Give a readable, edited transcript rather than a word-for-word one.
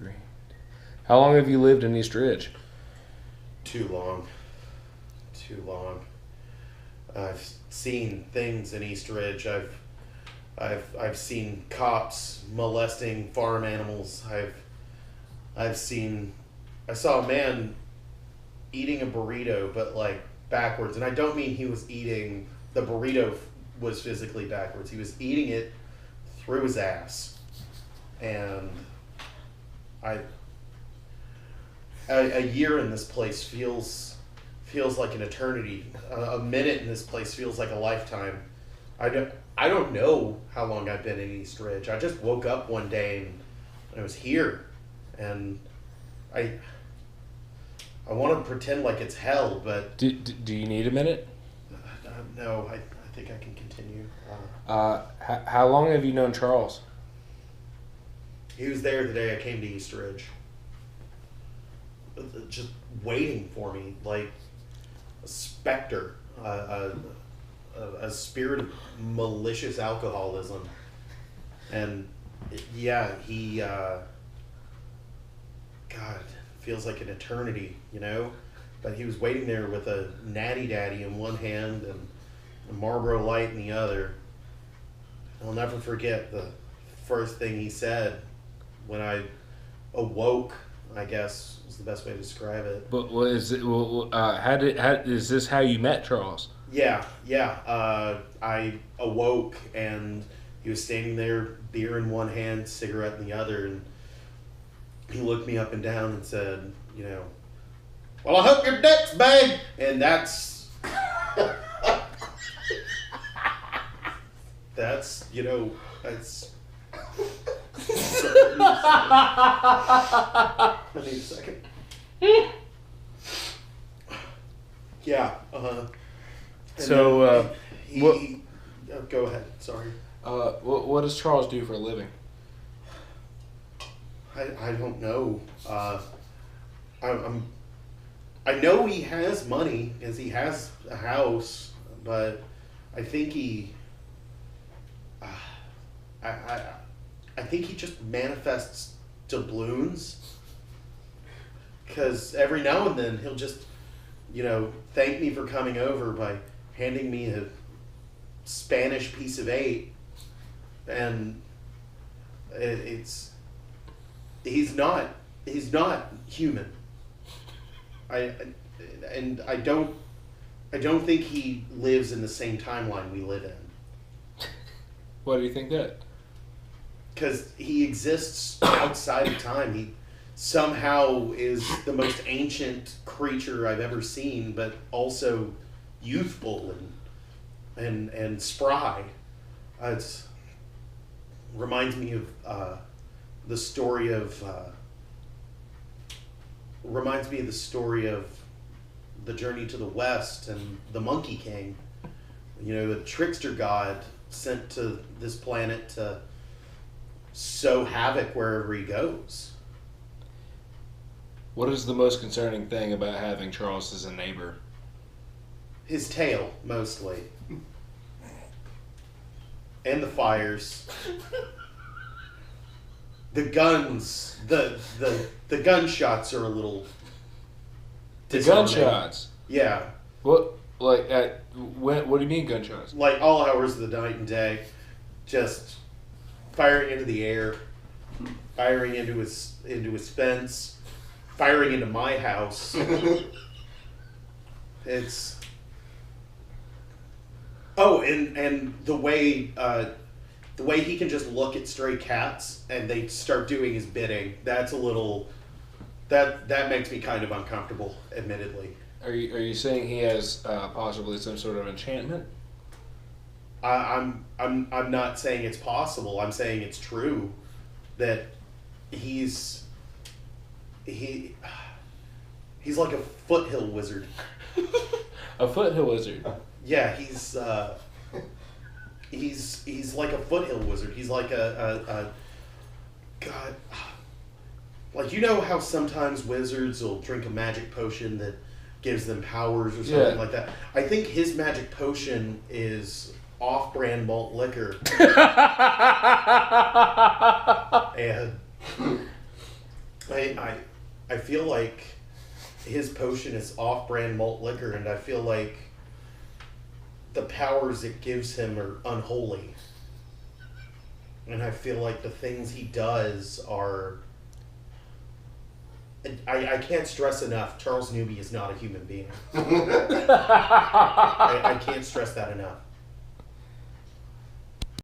3. How long have you lived in East Ridge? Too long. I've seen things in East Ridge. I've seen cops molesting farm animals. I saw a man eating a burrito, but like backwards. And I don't mean he was eating, the burrito was physically backwards. He was eating it through his ass. And a year in this place feels like an eternity. A minute in this place feels like a lifetime. I don't know how long I've been in East Ridge. I just woke up one day and I was here, and I want to pretend like it's hell, but Do you need a minute? No. I think I can continue. How long have you known Charles? He was there the day I came to East Ridge, just waiting for me like a specter, a spirit of malicious alcoholism. And yeah, he God, feels like an eternity, you know? But he was waiting there with a natty daddy in one hand and a Marlboro Light in the other. I'll never forget the first thing he said when I awoke, I guess is the best way to describe it. But is this how you met Charles? Yeah. I awoke and he was standing there, beer in one hand, cigarette in the other, and he looked me up and down and said, you know, well, I hope your dick's big. And that's you know, that's I need a second. Yeah. So, go ahead. Sorry. What does Charles do for a living? I don't know. I know he has money because he has a house, but I think I think he just manifests doubloons. Because every now and then he'll just, you know, thank me for coming over by handing me a Spanish piece of 8, and he's not human. I don't think he lives in the same timeline we live in. Why do you think that? Because he exists outside of time. He somehow is the most ancient creature I've ever seen, but also youthful and spry. It reminds me of the story of the journey to the West and the Monkey King. You know, the trickster god sent to this planet to sow havoc wherever he goes. What is the most concerning thing about having Charles as a neighbor? His tail, mostly. And the fires. The guns. The gunshots are a little The disarming. gunshots? Yeah. What do you mean gunshots? Like all hours of the night and day. Just firing into the air. Firing into his fence. Firing into my house. It's... Oh, and the way he can just look at stray cats and they start doing his bidding, that's a little... That makes me kind of uncomfortable, admittedly. Are you saying he has possibly some sort of enchantment? I'm not saying it's possible. I'm saying it's true that he's like a foothill wizard. A foothill wizard. Yeah, he's like a foothill wizard. He's like a God. Like, you know how sometimes wizards will drink a magic potion that gives them powers or something like that? I think his magic potion is off-brand malt liquor. And his potion is off-brand malt liquor, and I feel like the powers it gives him are unholy. And I feel like the things he does are... I can't stress enough, Charles Newby is not a human being. I can't stress that enough.